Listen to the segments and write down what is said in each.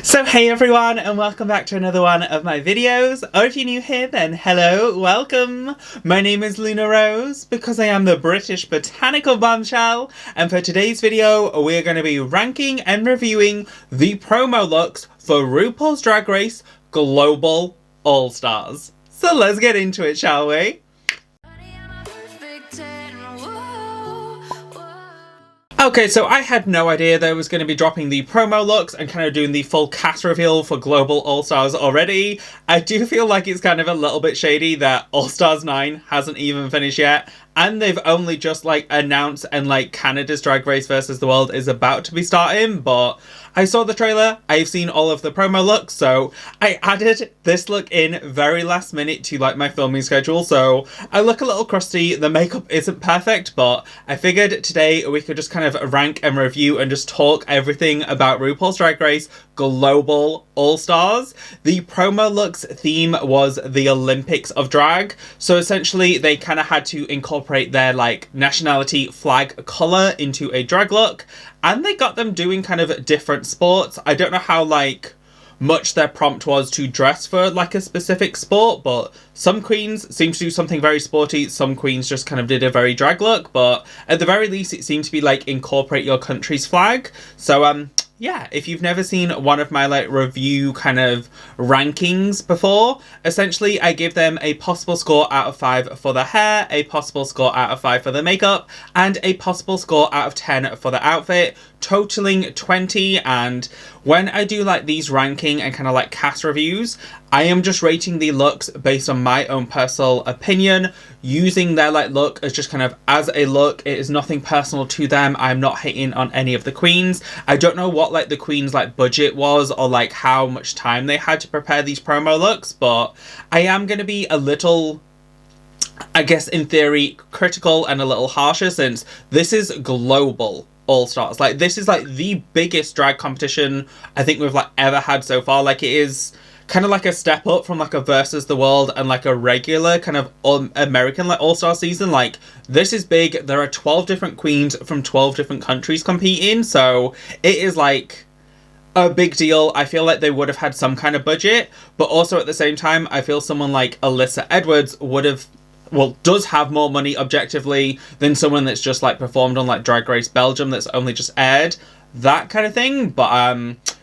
So hey everyone, and welcome back to another one of my videos, or if you're new here then hello, welcome! My name is Luna Rose, because I am the British botanical bombshell, and for today's video we're going to be ranking and reviewing the promo looks for RuPaul's Drag Race Global All-Stars. So let's get into it, shall we? Okay, so I had no idea they was going to be dropping the promo looks and kind of doing the full cast reveal for Global All-Stars already. I do feel like it's kind of a little bit shady that All-Stars 9 hasn't even finished yet, and they've only just announced and Canada's Drag Race versus the World is about to be starting, but I saw the trailer, I've seen all of the promo looks, so I added this look in very last minute to my filming schedule, so I look a little crusty, the makeup isn't perfect, but I figured today we could just kind of rank and review and just talk everything about RuPaul's Drag Race Global All-Stars. The promo looks theme was the Olympics of drag, so essentially they kind of had to incorporate their nationality flag colour into a drag look, and they got them doing kind of different sports. I don't know how much their prompt was to dress for a specific sport, but some queens seem to do something very sporty, some queens just kind of did a very drag look, but at the very least it seemed to be incorporate your country's flag. So yeah, if you've never seen one of my review kind of rankings before, essentially I give them a possible score out of 5 for the hair, a possible score out of 5 for the makeup, and a possible score out of 10 for the outfit, totaling 20. And when I do these ranking and kind of cast reviews, I am just rating the looks based on my own personal opinion, using their look as just kind of as a look. It is nothing personal to them. I'm not hating on any of the queens. I don't know what the queens budget was, or how much time they had to prepare these promo looks, but I am going to be a little, I guess in theory, critical and a little harsher, since this is global All-Stars. This is the biggest drag competition I think we've ever had so far. It is kind of a step up from a versus the world and a regular kind of American All-Star season. This is big. There are 12 different queens from 12 different countries competing, so it is a big deal. I feel they would have had some kind of budget, but also at the same time I feel someone like Alyssa Edwards would have, well, does have more money objectively than someone that's just performed on Drag Race Belgium that's only just aired, that kind of thing. But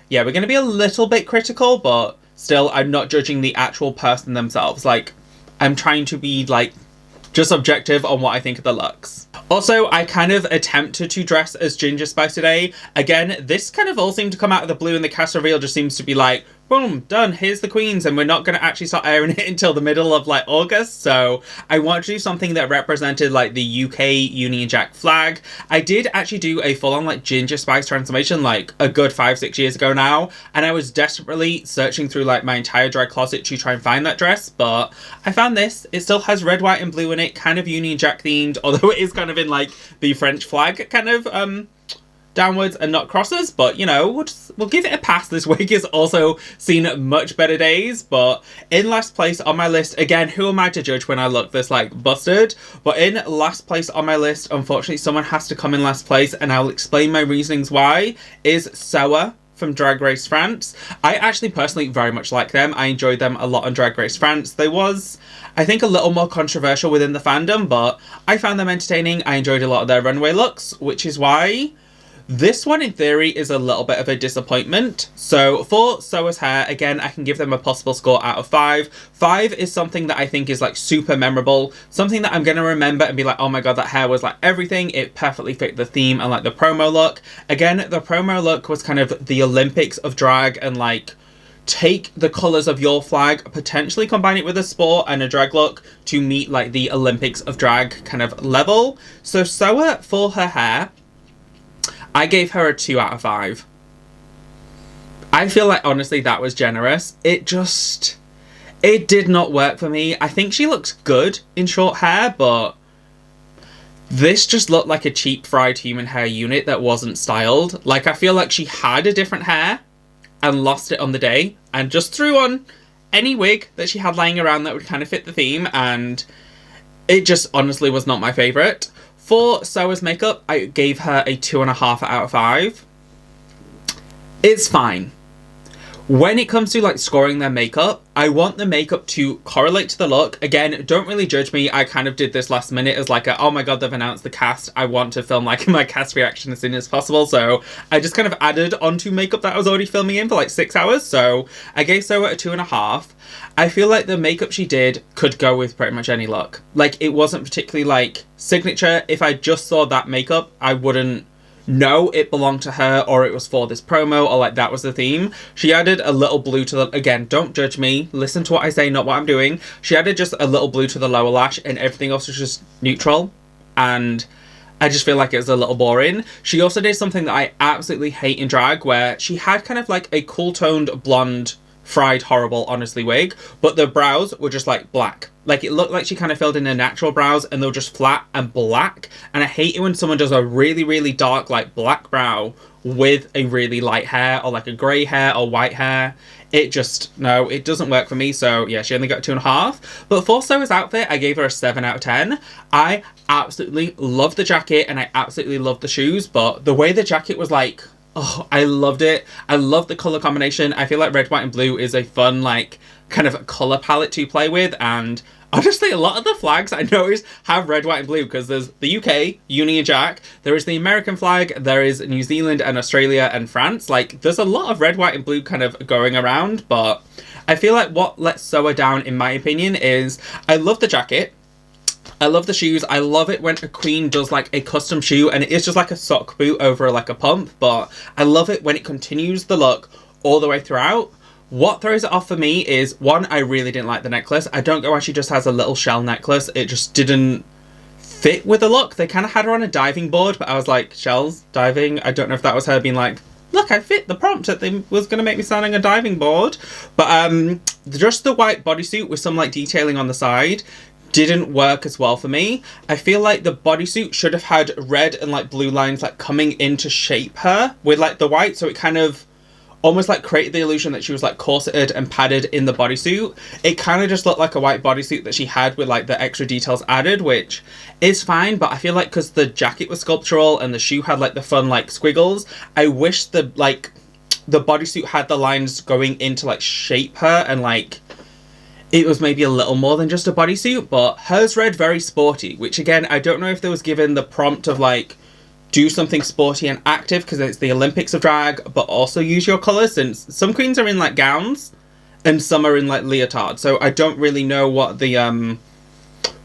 yeah, we're going to be a little bit critical, but still, I'm not judging the actual person themselves. I'm trying to be, just objective on what I think of the looks. Also, I kind of attempted to dress as Ginger Spice today. Again, this kind of all seemed to come out of the blue, and the cast reveal just seems to be boom, done, here's the queens, and we're not going to actually start airing it until the middle of August, so I want to do something that represented the UK Union Jack flag. I did actually do a full-on Ginger Spice transformation a good 5-6 years ago now, and I was desperately searching through my entire drag closet to try and find that dress, but I found this. It still has red, white and blue in it, kind of Union Jack themed, although it is kind of in the French flag kind of downwards and not crosses, but we'll give it a pass. This wig has also seen much better days, but in last place on my list, again, who am I to judge when I look this busted, but in last place on my list, unfortunately someone has to come in last place, and I'll explain my reasonings why, is Soa from Drag Race France. I actually personally very much like them. I enjoyed them a lot on Drag Race France. They was, I think, a little more controversial within the fandom, but I found them entertaining. I enjoyed a lot of their runway looks, which is why this one, in theory, is a little bit of a disappointment. So for Soa's hair, again, I can give them a possible score out of 5. 5 is something that I think is super memorable, something that I'm going to remember and be oh my god, that hair was everything. It perfectly fit the theme and the promo look. Again, the promo look was kind of the Olympics of drag, and take the colours of your flag, potentially combine it with a sport and a drag look to meet the Olympics of drag kind of level. So Soa, for her hair, I gave her a 2 out of 5. I feel honestly, that was generous. It did not work for me. I think she looks good in short hair, but this just looked like a cheap fried human hair unit that wasn't styled. I feel she had a different hair and lost it on the day and just threw on any wig that she had lying around that would kind of fit the theme, and it just honestly was not my favourite. For Soa's makeup, I gave her a 2.5 out of 5. It's fine. When it comes to like scoring their makeup, I want the makeup to correlate to the look. Again, don't really judge me. I kind of did this last minute as like oh my god, they've announced the cast. I want to film like my cast reaction as soon as possible. So I just kind of added onto makeup that I was already filming in for like 6 hours. So I gave Soa a 2.5. I feel like the makeup she did could go with pretty much any look. Like, it wasn't particularly like signature. If I just saw that makeup, I wouldn't know it belonged to her or it was for this promo or like that was the theme. She added a little blue to the, again, don't judge me, listen to what I say, not what I'm doing. She added just a little blue to the lower lash and everything else was just neutral, and I just feel like it was a little boring. She also did something that I absolutely hate in drag, where she had kind of like a cool toned blonde fried horrible honestly wig, but the brows were just like black. Like, it looked like she kind of filled in her natural brows and they were just flat and black. And I hate it when someone does a really, really dark, like, black brow with a really light hair or like a grey hair or white hair. It just, no, it doesn't work for me. So yeah, she only got 2.5. But for Soa's outfit, I gave her a 7 out of 10. I absolutely love the jacket and I absolutely love the shoes, but the way the jacket was like, oh, I loved it. I love the colour combination. I feel like red, white and blue is a fun, like, kind of colour palette to play with. And honestly, a lot of the flags I noticed have red, white and blue, because there's the UK, Uni and Jack. There is the American flag. There is New Zealand and Australia and France. Like, there's a lot of red, white and blue kind of going around. But I feel like what lets Soa down, in my opinion, is I love the jacket. I love the shoes. I love it when a queen does like a custom shoe and it is just like a sock boot over like a pump, but I love it when it continues the look all the way throughout. What throws it off for me is, one, I really didn't like the necklace. I don't get why she just has a little shell necklace. It just didn't fit with the look. They kind of had her on a diving board, but I was like, shells, diving? I don't know if that was her being like, look, I fit the prompt that they was going to make me stand on a diving board. But just the white bodysuit with some like detailing on the side didn't work as well for me. I feel like the bodysuit should have had red and like blue lines like coming in to shape her with like the white, so it kind of almost like created the illusion that she was like corseted and padded in the bodysuit. It kind of just looked like a white bodysuit that she had with like the extra details added, which is fine, but I feel like because the jacket was sculptural and the shoe had like the fun like squiggles, I wish the bodysuit had the lines going in to like shape her and like it was maybe a little more than just a bodysuit. But hers read very sporty, which again, I don't know if there was given the prompt of like, do something sporty and active because it's the Olympics of drag, but also use your colours, since some queens are in like gowns and some are in like leotard. So I don't really know what the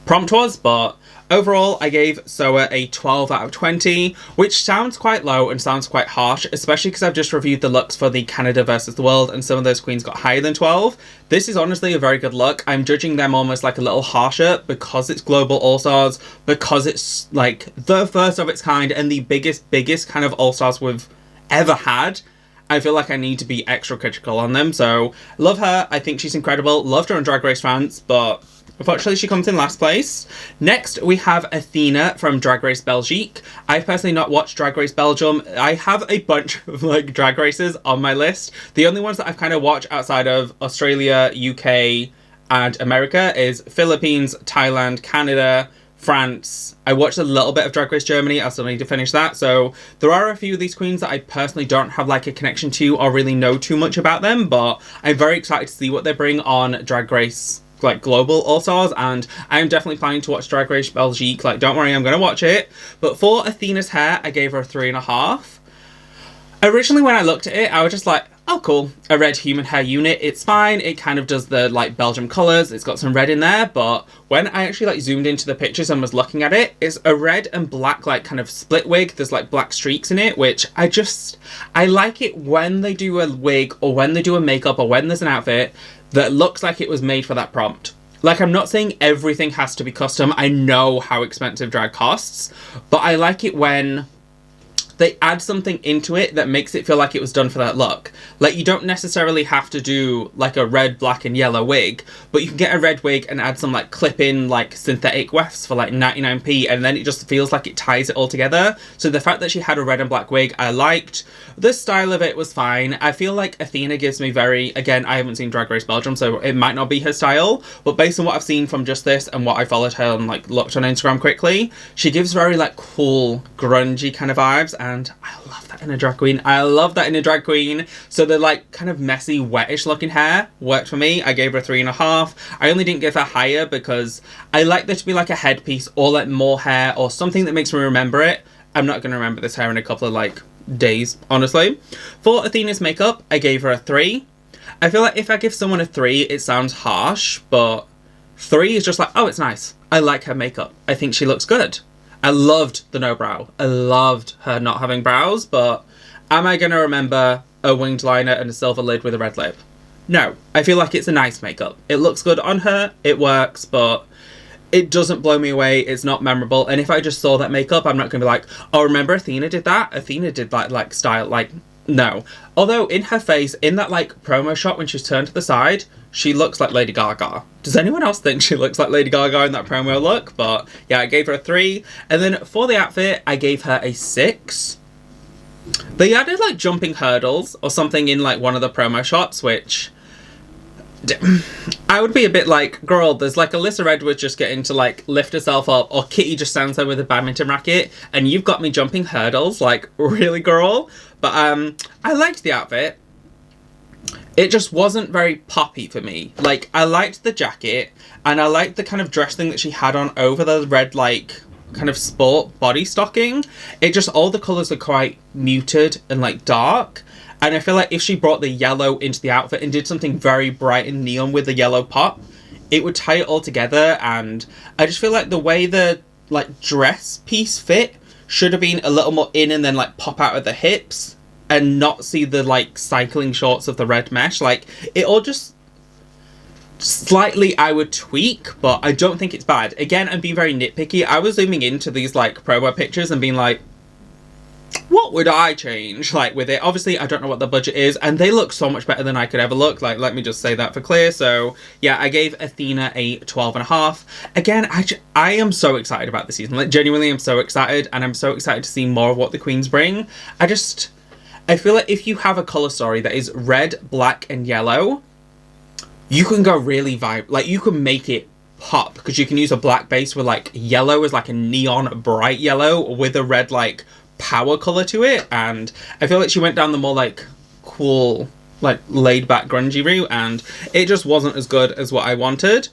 prompt was, but overall I gave Soa a 12 out of 20, which sounds quite low and sounds quite harsh, especially because I've just reviewed the looks for the Canada versus the World and some of those queens got higher than 12. This is honestly a very good look. I'm judging them almost like a little harsher because it's Global All-Stars, because it's like the first of its kind and the biggest kind of All-Stars we've ever had. I feel like I need to be extra critical on them. So love her. I think she's incredible. Loved her on Drag Race France, but unfortunately, she comes in last place. Next, we have Athena from Drag Race Belgique. I've personally not watched Drag Race Belgium. I have a bunch of like drag races on my list. The only ones that I've kind of watched outside of Australia, UK, and America is Philippines, Thailand, Canada, France. I watched a little bit of Drag Race Germany. I still need to finish that. So there are a few of these queens that I personally don't have like a connection to or really know too much about them, but I'm very excited to see what they bring on Drag Race like Global All-Stars, and I'm definitely planning to watch Drag Race Belgique. Like, don't worry, I'm going to watch it. But for Athena's hair, I gave her a 3.5. Originally, when I looked at it, I was just like, oh, cool. A red human hair unit. It's fine. It kind of does the, like, Belgium colours. It's got some red in there. But when I actually, like, zoomed into the pictures and was looking at it, it's a red and black, like, kind of split wig. There's, like, black streaks in it, which I like it when they do a wig or when they do a makeup or when there's an outfit that looks like it was made for that prompt. Like, I'm not saying everything has to be custom. I know how expensive drag costs, but I like it when they add something into it that makes it feel like it was done for that look. Like, you don't necessarily have to do like a red, black and yellow wig, but you can get a red wig and add some like clip-in like synthetic wefts for like 99p, and then it just feels like it ties it all together. So the fact that she had a red and black wig, I liked. The style of it was fine. I feel like Athena gives me very, again, I haven't seen Drag Race Belgium, so it might not be her style, but based on what I've seen from just this and what I followed her and like looked on Instagram quickly, she gives very like cool, grungy kind of vibes, and I love that in a drag queen. I love that in a drag queen. So the like kind of messy, wettish looking hair worked for me. I gave her a 3.5. I only didn't give her higher because I like there to be like a headpiece or like more hair or something that makes me remember it. I'm not going to remember this hair in a couple of like days, honestly. For Athena's makeup, I gave her a 3. I feel like if I give someone a 3, it sounds harsh, but 3 is just like, oh, it's nice. I like her makeup. I think she looks good. I loved the no brow. I loved her not having brows, but am I going to remember a winged liner and a silver lid with a red lip? No. I feel like it's a nice makeup. It looks good on her. It works, but it doesn't blow me away. It's not memorable. And if I just saw that makeup, I'm not going to be like, oh, remember Athena did that? Athena did that, like, style. Like, no. Although, in her face, in that, like, promo shot when she's turned to the side, she looks like Lady Gaga. Does anyone else think she looks like Lady Gaga in that promo look? But, yeah, I gave her a 3. And then, for the outfit, I gave her a 6. They added, like, jumping hurdles or something in, like, one of the promo shots, which I would be a bit like, girl, there's like Alyssa Edwards just getting to like lift herself up, or Kitty just stands there with a badminton racket, and you've got me jumping hurdles, like, really, girl? But I liked the outfit. It just wasn't very poppy for me. Like, I liked the jacket, and I liked the kind of dress thing that she had on over the red, like, kind of sport body stocking. It just, all the colours are quite muted and like dark. And I feel like if she brought the yellow into the outfit and did something very bright and neon with the yellow pop, it would tie it all together. And I just feel like the way the, like, dress piece fit should have been a little more in and then, like, pop out at the hips and not see the, like, cycling shorts of the red mesh. Like, it all just slightly I would tweak, but I don't think it's bad. Again, I'm being very nitpicky. I was zooming into these, like, promo pictures and being like, what would I change, like, with it? Obviously, I don't know what the budget is, and they look so much better than I could ever look. Like, let me just say that for clear. So, yeah, I gave Athena a 12.5. Again, I am so excited about the season. Like, genuinely, I'm so excited, and I'm so excited to see more of what the queens bring. I feel like if you have a colour story that is red, black, and yellow, you can go really vibe. Like, you can make it pop, because you can use a black base with, like, yellow as, like, a neon bright yellow with a red, like, power colour to it. And I feel like she went down the more, like, cool, like, laid back grungy route, and it just wasn't as good as what I wanted.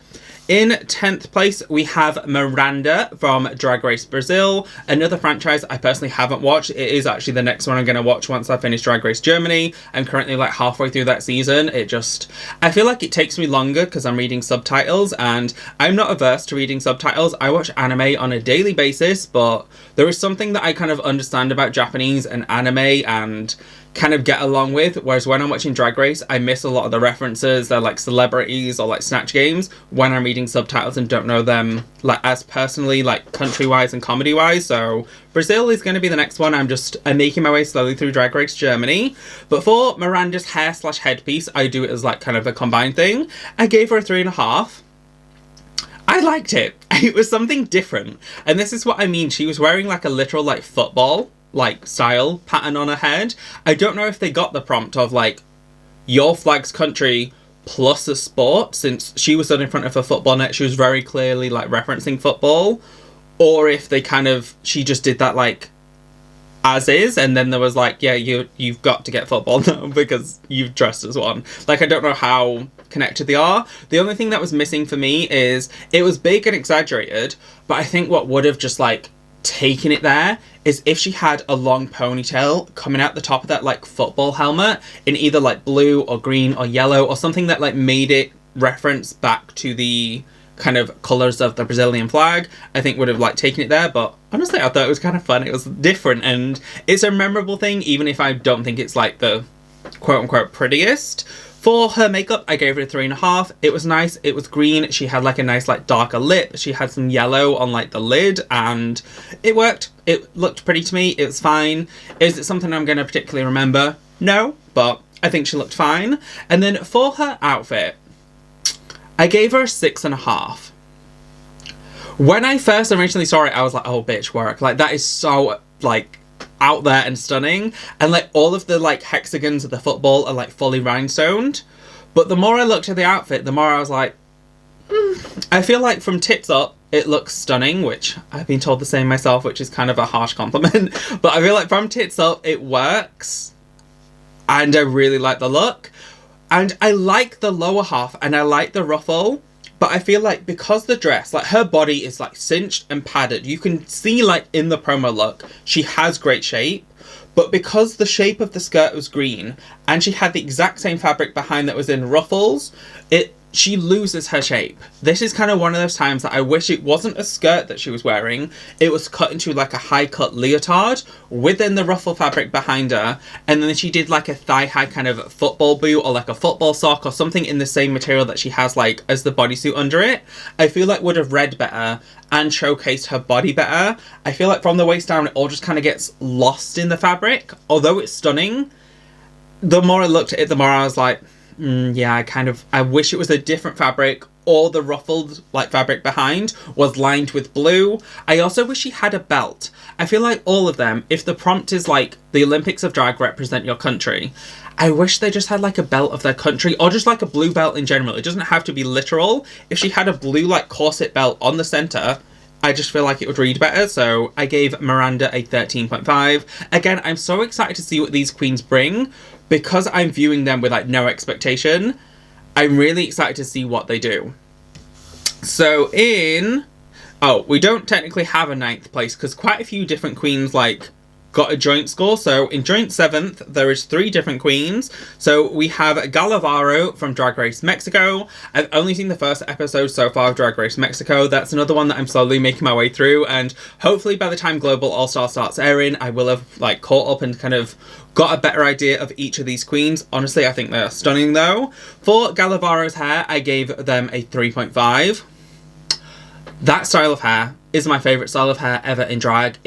In 10th place, we have Miranda from Drag Race Brazil, another franchise I personally haven't watched. It is actually the next one I'm going to watch once I finish Drag Race Germany. I'm currently like halfway through that season. I feel like it takes me longer because I'm reading subtitles, and I'm not averse to reading subtitles. I watch anime on a daily basis, but there is something that I kind of understand about Japanese and anime and kind of get along with, whereas when I'm watching Drag Race, I miss a lot of the references. They're like celebrities or like Snatch Games when I'm reading subtitles and don't know them like as personally, like country-wise and comedy-wise. So Brazil is going to be the next one. I'm making my way slowly through Drag Race Germany. But for Miranda's hair/headpiece, I do it as like kind of a combined thing. I gave her a 3.5. I liked it. It was something different. And this is what I mean. She was wearing like a literal like football like style pattern on her head. I don't know if they got the prompt of like your flag's country plus a sport, since she was stood in front of a football net. She was very clearly like referencing football, or if they she just did that like as is, and then there was like, yeah, you've got to get football now because you've dressed as one. Like, I don't know how connected they are. The only thing that was missing for me is it was big and exaggerated, but I think what would have just like taking it there is if she had a long ponytail coming out the top of that like football helmet in either like blue or green or yellow, or something that like made it reference back to the kind of colours of the Brazilian flag. I think would have like taken it there. But honestly, I thought it was kind of fun. It was different, and it's a memorable thing, even if I don't think it's like the quote-unquote prettiest. For her makeup, I gave her a 3.5. It was nice. It was green. She had like a nice like darker lip. She had some yellow on like the lid, and it worked. It looked pretty to me. It was fine. Is it something I'm going to particularly remember? No, but I think she looked fine. And then for her outfit, I gave her a 6.5. When I first originally saw it, I was like, oh, bitch, work. Like, that is so like out there and stunning, and like all of the like hexagons of the football are like fully rhinestoned. But the more I looked at the outfit, the more I was like, I feel like from tits up it looks stunning, which I've been told the same myself, which is kind of a harsh compliment. But I feel like from tits up, it works. And I really like the look. And I like the lower half and I like the ruffle. But I feel like because the dress, like her body is like cinched and padded, you can see like in the promo look, she has great shape. But because the shape of the skirt was green and she had the exact same fabric behind that was in ruffles, she loses her shape. This is kind of one of those times that I wish it wasn't a skirt that she was wearing. It was cut into like a high cut leotard within the ruffle fabric behind her. And then she did like a thigh high kind of football boot or like a football sock or something in the same material that she has like as the bodysuit under it. I feel like would have read better and showcased her body better. I feel like from the waist down, it all just kind of gets lost in the fabric. Although it's stunning, the more I looked at it, the more I was like, yeah, I wish it was a different fabric, or the ruffled like fabric behind was lined with blue. I also wish she had a belt. I feel like all of them, if the prompt is like the Olympics of drag represent your country, I wish they just had like a belt of their country, or just like a blue belt in general. It doesn't have to be literal. If she had a blue like corset belt on the center, I just feel like it would read better. So I gave Miranda a 13.5. Again, I'm so excited to see what these queens bring. Because I'm viewing them with like no expectation, I'm really excited to see what they do. So we don't technically have a 9th place because quite a few different queens like got a joint score. So in joint 7th, there is 3 different queens. So we have Galavar from Drag Race Mexico. I've only seen the first episode so far of Drag Race Mexico. That's another one that I'm slowly making my way through. And hopefully by the time Global All-Star starts airing, I will have like caught up and kind of got a better idea of each of these queens. Honestly, I think they're stunning though. For Galavaro's hair, I gave them a 3.5. That style of hair is my favourite style of hair ever in drag.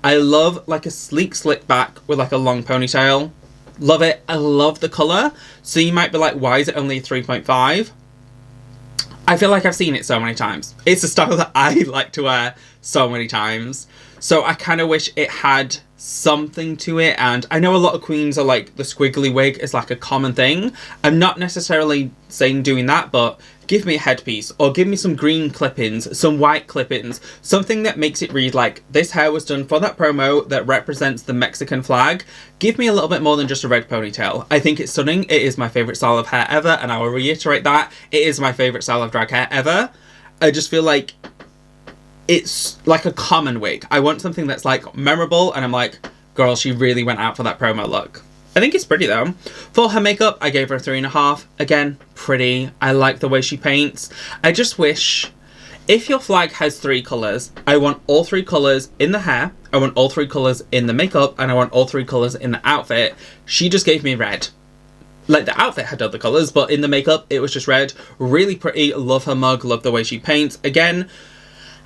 I love like a sleek slick back with like a long ponytail. Love it. I love the colour. So you might be like, why is it only a 3.5? I feel like I've seen it so many times. It's a style that I like to wear so many times. So I kind of wish it had something to it. And I know a lot of queens are like, the squiggly wig is like a common thing. I'm not necessarily saying doing that, but give me a headpiece or give me some green clip-ins, some white clip-ins, something that makes it read like this hair was done for that promo that represents the Mexican flag. Give me a little bit more than just a red ponytail. I think it's stunning. It is my favourite style of hair ever, and I will reiterate that. It is my favourite style of drag hair ever. I just feel like it's like a common wig. I want something that's like memorable, and I'm like, girl, she really went out for that promo look. I think it's pretty though. For her makeup, I gave her a 3.5. Again, pretty. I like the way she paints. I just wish, if your flag has 3 colours, I want all 3 colours in the hair, I want all 3 colours in the makeup, and I want all 3 colours in the outfit. She just gave me red. Like, the outfit had other colours, but in the makeup, it was just red. Really pretty. Love her mug. Love the way she paints. Again,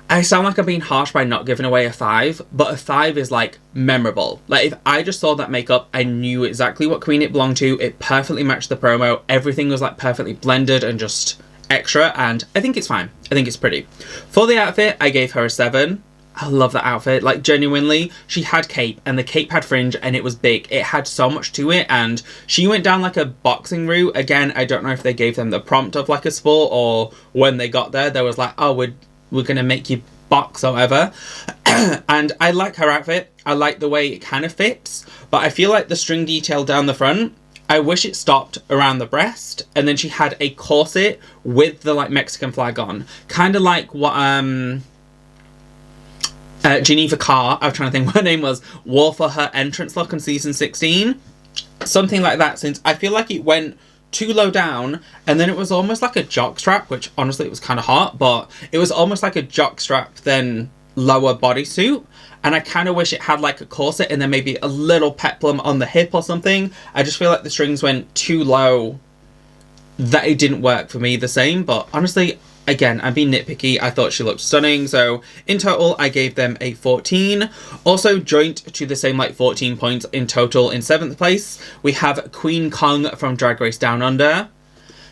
I sound like I'm being harsh by not giving away a 5, but a 5 is like memorable. Like if I just saw that makeup, I knew exactly what queen it belonged to. It perfectly matched the promo. Everything was like perfectly blended and just extra, and I think it's fine. I think it's pretty. For the outfit, I gave her a 7. I love that outfit. Like genuinely, she had cape and the cape had fringe and it was big. It had so much to it, and she went down like a boxing route. Again, I don't know if they gave them the prompt of like a sport, or when they got there, they was like, oh, we're gonna make you box or whatever. And I like her outfit. I like the way it kind of fits, but I feel like the string detail down the front, I wish it stopped around the breast, and then she had a corset with the like Mexican flag on, kind of like what Geneva Carr, I was trying to think what her name was, wore for her entrance look in season 16. Something like that, since I feel like it went too low down, and then it was almost like a jock strap, which honestly it was kind of hot, but it was almost like a jock strap then lower bodysuit, and I kind of wish it had like a corset and then maybe a little peplum on the hip or something. I just feel like the strings went too low that it didn't work for me the same, but honestly, again, I'm being nitpicky. I thought she looked stunning, so in total, I gave them a 14. Also, joint to the same, like, 14 points in total in 7th place, we have Queen Kong from Drag Race Down Under.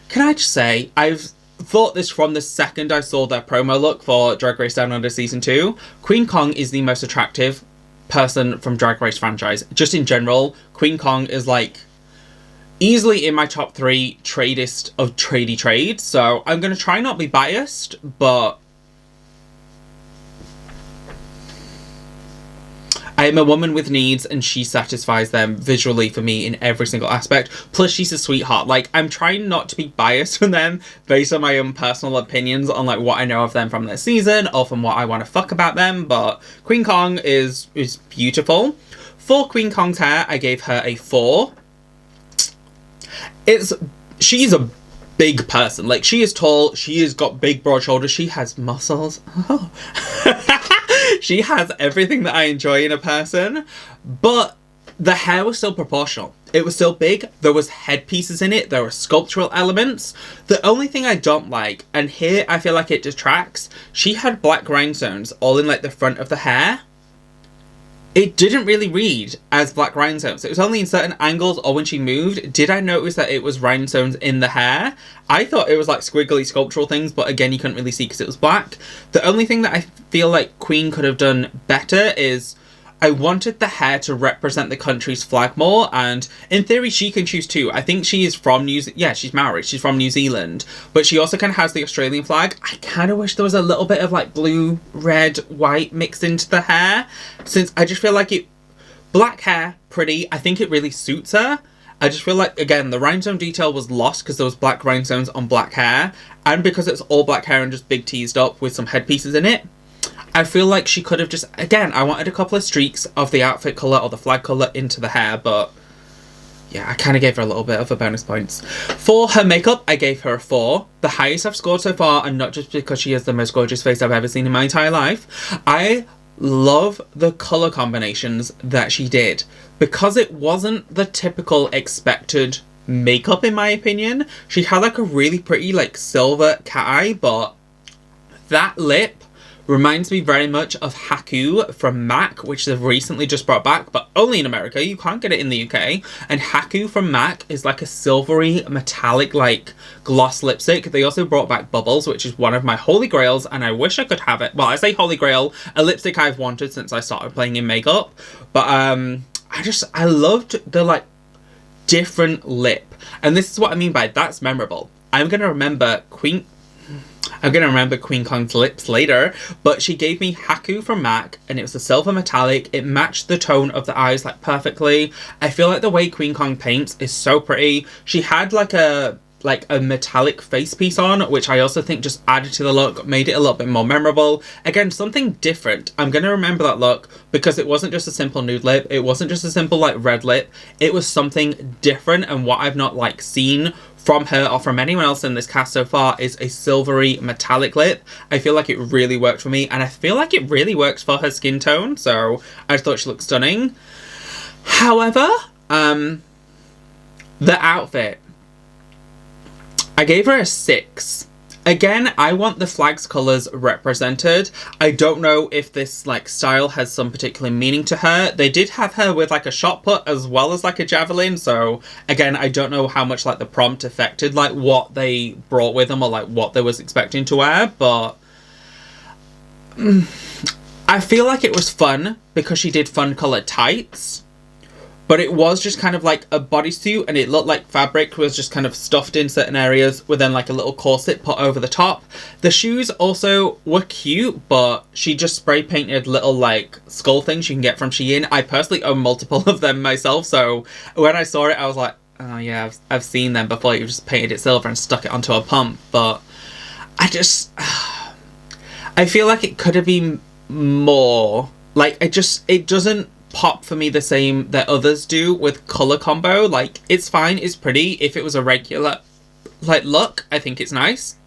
Can I just say, I've thought this from the second I saw their promo look for Drag Race Down Under Season 2. Queen Kong is the most attractive person from Drag Race franchise. Just in general, Queen Kong is, like, easily in my top 3 tradest of tradey trades, so I'm going to try not be biased, but I am a woman with needs and she satisfies them visually for me in every single aspect. Plus, she's a sweetheart. Like, I'm trying not to be biased from them based on my own personal opinions on, like, what I know of them from this season or from what I want to fuck about them. But Queen Kong is beautiful. For Queen Kong's hair, I gave her a 4. She's a big person. Like, she is tall. She has got big, broad shoulders. She has muscles. Oh. She has everything that I enjoy in a person, but the hair was still proportional. It was still big. There was headpieces in it. There were sculptural elements. The only thing I don't like, and here I feel like it detracts, she had black rhinestones all in like the front of the hair. It didn't really read as black rhinestones. It was only in certain angles or when she moved did I notice that it was rhinestones in the hair. I thought it was like squiggly sculptural things, but again, you couldn't really see because it was black. The only thing that I feel like Queen could have done better is I wanted the hair to represent the country's flag more, and in theory she can choose too. I think she is from she's Maori, she's from New Zealand, but she also kind of has the Australian flag. I kind of wish there was a little bit of like blue, red, white mixed into the hair, since I just feel like black hair, pretty, I think it really suits her. I just feel like, again, the rhinestone detail was lost because there was black rhinestones on black hair, and because it's all black hair and just big teased up with some headpieces in it. I feel like she could have just, again, I wanted a couple of streaks of the outfit colour or the flag colour into the hair, but yeah, I kind of gave her a little bit of a bonus points. For her makeup, I gave her a 4. The highest I've scored so far, and not just because she has the most gorgeous face I've ever seen in my entire life. I love the colour combinations that she did. Because it wasn't the typical expected makeup, in my opinion. She had like a really pretty like silver cat eye, but that lip reminds me very much of Haku from MAC, which they've recently just brought back, but only in America. You can't get it in the UK. And Haku from MAC is like a silvery, metallic, like, gloss lipstick. They also brought back Bubbles, which is one of my holy grails, and I wish I could have it. Well, I say holy grail, a lipstick I've wanted since I started playing in makeup. But, I loved the, like, different lip. And this is what I mean by that's memorable. I'm going to remember Queen Kong's lips later, but she gave me Haku from MAC, and it was a silver metallic. It matched the tone of the eyes, like, perfectly. I feel like the way Queen Kong paints is so pretty. She had, like a metallic face piece on, which I also think just added to the look, made it a little bit more memorable. Again, something different. I'm going to remember that look because it wasn't just a simple nude lip. It wasn't just a simple, like, red lip. It was something different, and what I've not, like, seen from her or from anyone else in this cast so far is a silvery metallic lip. I feel like it really worked for me, and I feel like it really works for her skin tone, so I thought she looked stunning. However, the outfit, I gave her a 6. Again, I want the flag's colours represented. I don't know if this, like, style has some particular meaning to her. They did have her with, like, a shot put as well as, like, a javelin. So, again, I don't know how much, like, the prompt affected, like, what they brought with them or, like, what they was expecting to wear. But I feel like it was fun because she did fun coloured tights. But it was just kind of like a bodysuit, and it looked like fabric was just kind of stuffed in certain areas with then like a little corset put over the top. The shoes also were cute, but she just spray painted little like skull things you can get from Shein. I personally own multiple of them myself, so when I saw it I was like, oh yeah, I've seen them before. You just painted it silver and stuck it onto a pump. But I feel like it could have been more. Like, it doesn't pop for me the same that others do with colour combo. Like, it's fine, it's pretty. If it was a regular, like, look, I think it's nice.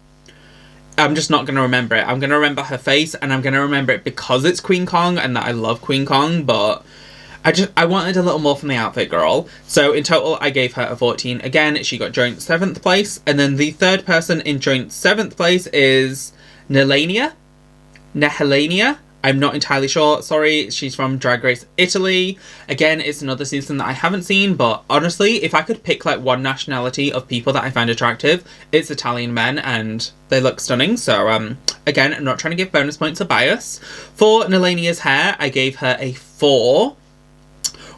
I'm just not going to remember it. I'm going to remember her face, and I'm going to remember it because it's Queen Kong and that I love Queen Kong, but I wanted a little more from the outfit girl. So in total, I gave her a 14. Again, she got joint 7th place, and then the third person in joint 7th place is Nehellenia. I'm not entirely sure. Sorry, she's from Drag Race Italy. Again, it's another season that I haven't seen, but honestly, if I could pick like one nationality of people that I find attractive, it's Italian men, and they look stunning. So, again, I'm not trying to give bonus points or bias. For Nehellenia's hair, I gave her a 4,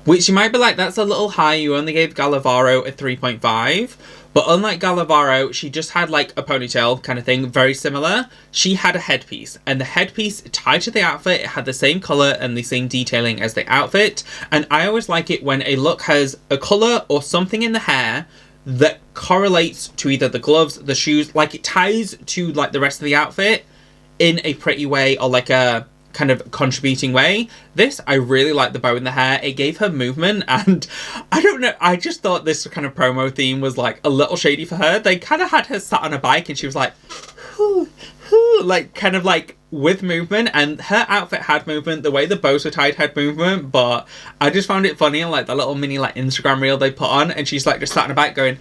which you might be like, that's a little high. You only gave Galavar a 3.5. But unlike Galavar, she just had like a ponytail kind of thing, very similar. She had a headpiece, and the headpiece tied to the outfit, it had the same colour and the same detailing as the outfit. And I always like it when a look has a colour or something in the hair that correlates to either the gloves, the shoes, like it ties to like the rest of the outfit in a pretty way, or like a kind of contributing way. This, I really like the bow in the hair. It gave her movement, and I don't know, I just thought this kind of promo theme was like a little shady for her. They kind of had her sat on a bike and she was like, whoo, whoo, like kind of like with movement, and her outfit had movement. The way the bows were tied had movement, but I just found it funny, like the little mini like Instagram reel they put on, and she's like just sat on a bike going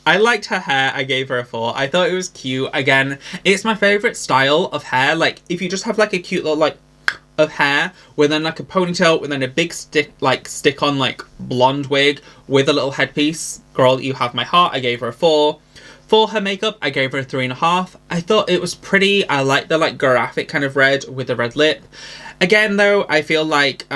I liked her hair. I gave her a 4. I thought it was cute. Again, it's my favourite style of hair. Like, if you just have, like, a cute little, like, of hair with then, like, a ponytail with then a big stick-on, like, blonde wig with a little headpiece. Girl, you have my heart. I gave her a 4. For her makeup, I gave her a 3.5. I thought it was pretty. I like the, like, graphic kind of red with the red lip. Again, though, I feel like,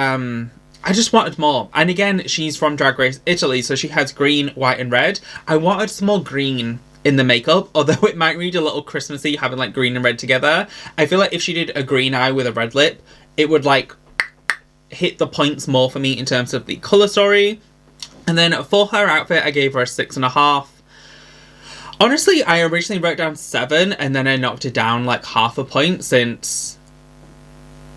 I just wanted more. And again, she's from Drag Race Italy, so she has green, white, and red. I wanted some more green in the makeup, although it might read a little Christmassy having like green and red together. I feel like if she did a green eye with a red lip, it would like hit the points more for me in terms of the colour story. And then for her outfit, I gave her a 6.5. Honestly, I originally wrote down 7, and then I knocked it down like half a point since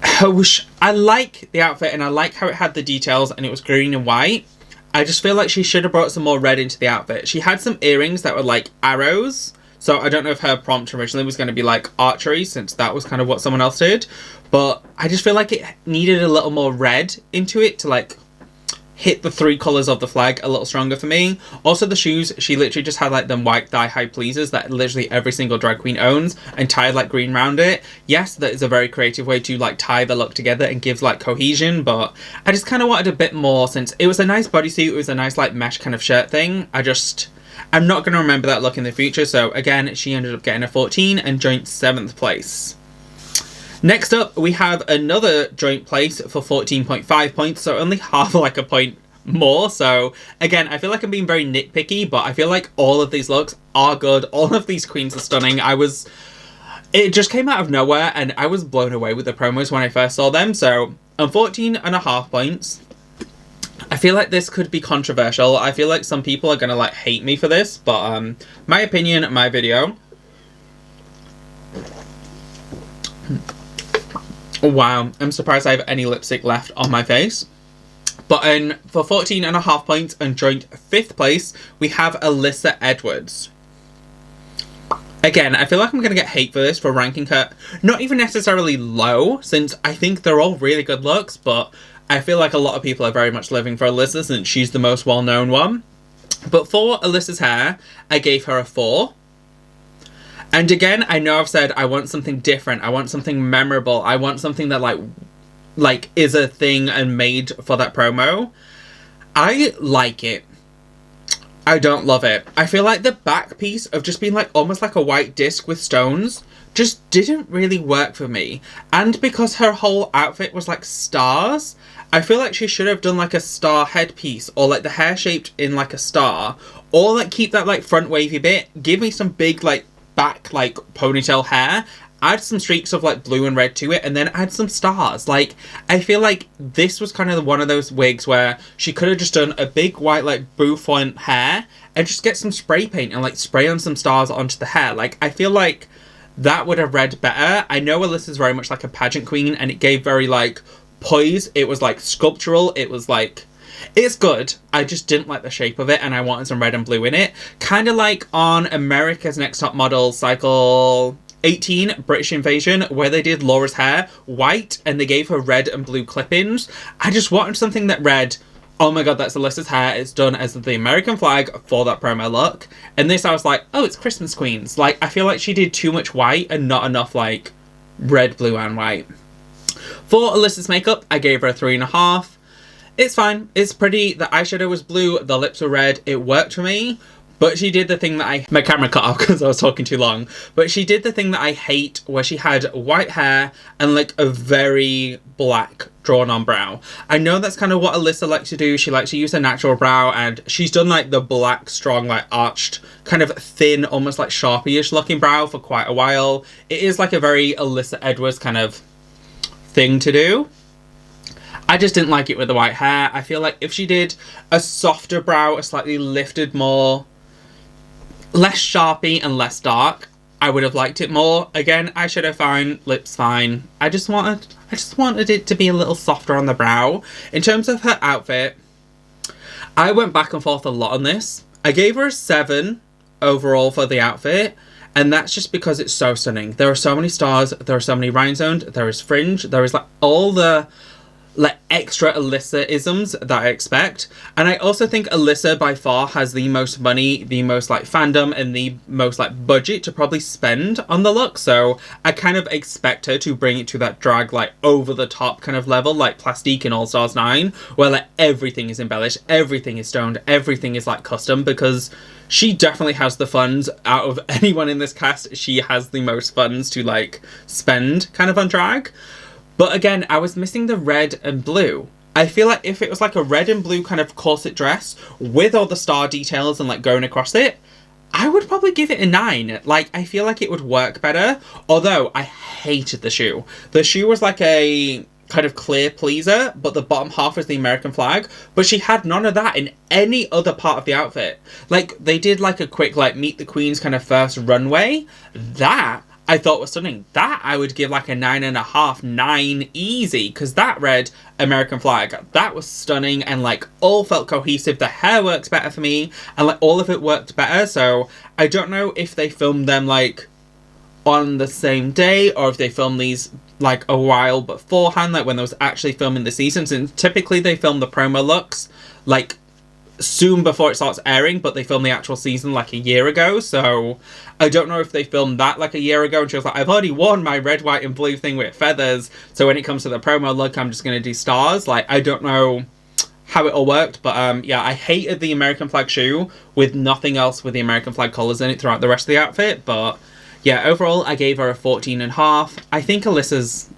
I like the outfit and I like how it had the details and it was green and white. I just feel like she should have brought some more red into the outfit. She had some earrings that were like arrows, so I don't know if her prompt originally was going to be like archery, since that was kind of what someone else did, but I just feel like it needed a little more red into it to like hit the 3 colours of the flag a little stronger for me. Also the shoes, she literally just had like them white thigh-high pleasers that literally every single drag queen owns and tied like green around it. Yes, that is a very creative way to like tie the look together and gives like cohesion, but I just kind of wanted a bit more, since it was a nice bodysuit, it was a nice like mesh kind of shirt thing. I'm not going to remember that look in the future, so again, she ended up getting a 14 and joint 7th place. Next up, we have another joint place for 14.5 points, so only half like a point more. So again, I feel like I'm being very nitpicky, but I feel like all of these looks are good. All of these queens are stunning. It just came out of nowhere, and I was blown away with the promos when I first saw them. So on 14.5 points, I feel like this could be controversial. I feel like some people are gonna like hate me for this, but my opinion, my video. Wow, I'm surprised I have any lipstick left on my face. But for 14.5 points and joint 5th place, we have Alyssa Edwards. Again, I feel like I'm going to get hate for this, for ranking her not even necessarily low, since I think they're all really good looks, but I feel like a lot of people are very much living for Alyssa since she's the most well-known one. But for Alyssa's hair, I gave her a 4. And again, I know I've said I want something different. I want something memorable. I want something that like is a thing and made for that promo. I like it. I don't love it. I feel like the back piece of just being like almost like a white disc with stones just didn't really work for me. And because her whole outfit was like stars, I feel like she should have done like a star headpiece, or like the hair shaped in like a star, or like keep that like front wavy bit. Give me some big like back like ponytail hair, add some streaks of like blue and red to it, and then add some stars. Like, I feel like this was kind of one of those wigs where she could have just done a big white like bouffant hair and just get some spray paint and like spray on some stars onto the hair. Like, I feel like that would have read better. I know Alyssa's very much like a pageant queen, and it gave very like poise. It was like sculptural. It was like, it's good. I just didn't like the shape of it, and I wanted some red and blue in it. Kind of like on America's Next Top Model cycle 18, British Invasion, where they did Laura's hair white and they gave her red and blue clip-ins. I just wanted something that read, oh my god, that's Alyssa's hair. It's done as the American flag for that promo look. And this, I was like, oh, it's Christmas Queens. Like, I feel like she did too much white and not enough like red, blue, and white. For Alyssa's makeup, I gave her a 3.5. It's fine. It's pretty. The eyeshadow was blue. The lips were red. It worked for me. But she did the thing that my camera cut off because I was talking too long. But she did the thing that I hate, where she had white hair and like a very black drawn on brow. I know that's kind of what Alyssa likes to do. She likes to use her natural brow, and she's done like the black, strong, like arched, kind of thin, almost like Sharpie-ish looking brow for quite a while. It is like a very Alyssa Edwards kind of thing to do. I just didn't like it with the white hair. I feel like if she did a softer brow, a slightly lifted more, less Sharpie and less dark, I would have liked it more. Again, eyeshadow fine, lips fine. I just wanted it to be a little softer on the brow. In terms of her outfit, I went back and forth a lot on this. I gave her a 7 overall for the outfit, and that's just because it's so stunning. There are so many stars, there are so many rhinestones, there is fringe, there is like all the like extra Alyssa-isms that I expect. And I also think Alyssa by far has the most money, the most like fandom, and the most like budget to probably spend on the look. So I kind of expect her to bring it to that drag like over the top kind of level, like Plastique in All Stars 9, where like everything is embellished, everything is stoned, everything is like custom, because she definitely has the funds out of anyone in this cast. She has the most funds to like spend kind of on drag. But again, I was missing the red and blue. I feel like if it was like a red and blue kind of corset dress with all the star details and like going across it, I would probably give it a 9. Like, I feel like it would work better. Although, I hated the shoe. The shoe was like a kind of clear pleaser, but the bottom half was the American flag. But she had none of that in any other part of the outfit. Like, they did like a quick like Meet the Queen's kind of first runway. That I thought was stunning. That I would give like a 9.5, 9 easy, because that red American flag, that was stunning and like all felt cohesive. The hair works better for me, and like all of it worked better. So I don't know if they filmed them like on the same day, or if they filmed these like a while beforehand, like when they was actually filming the seasons. And typically they film the promo looks like soon before it starts airing, but they filmed the actual season like a year ago. So I don't know if they filmed that like a year ago and she was like, I've already worn my red, white and blue thing with feathers, so when it comes to the promo look, I'm just gonna do stars. Like, I don't know how it all worked, but yeah, I hated the American flag shoe with nothing else with the American flag colours in it throughout the rest of the outfit. But yeah, overall I gave her a 14.5. I think Alyssa's,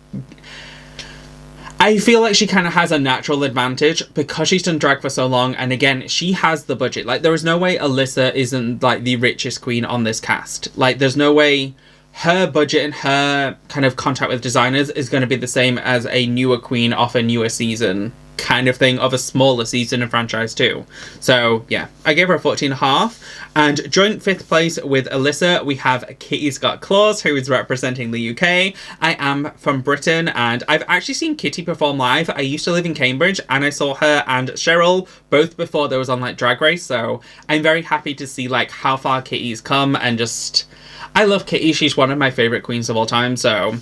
I feel like she kind of has a natural advantage because she's done drag for so long, and again, she has the budget. Like, there is no way Alyssa isn't like the richest queen on this cast. Like, there's no way her budget and her kind of contract with designers is going to be the same as a newer queen off a newer season kind of thing, of a smaller season and franchise too. So yeah, I gave her a 14.5. And joint 5th place with Alyssa, we have Kitty Scott-Claus, who is representing the UK. I am from Britain, and I've actually seen Kitty perform live. I used to live in Cambridge, and I saw her and Cheryl both before there was on like Drag Race. So I'm very happy to see like how far Kitty's come, and just, I love Kitty. She's one of my favourite queens of all time, so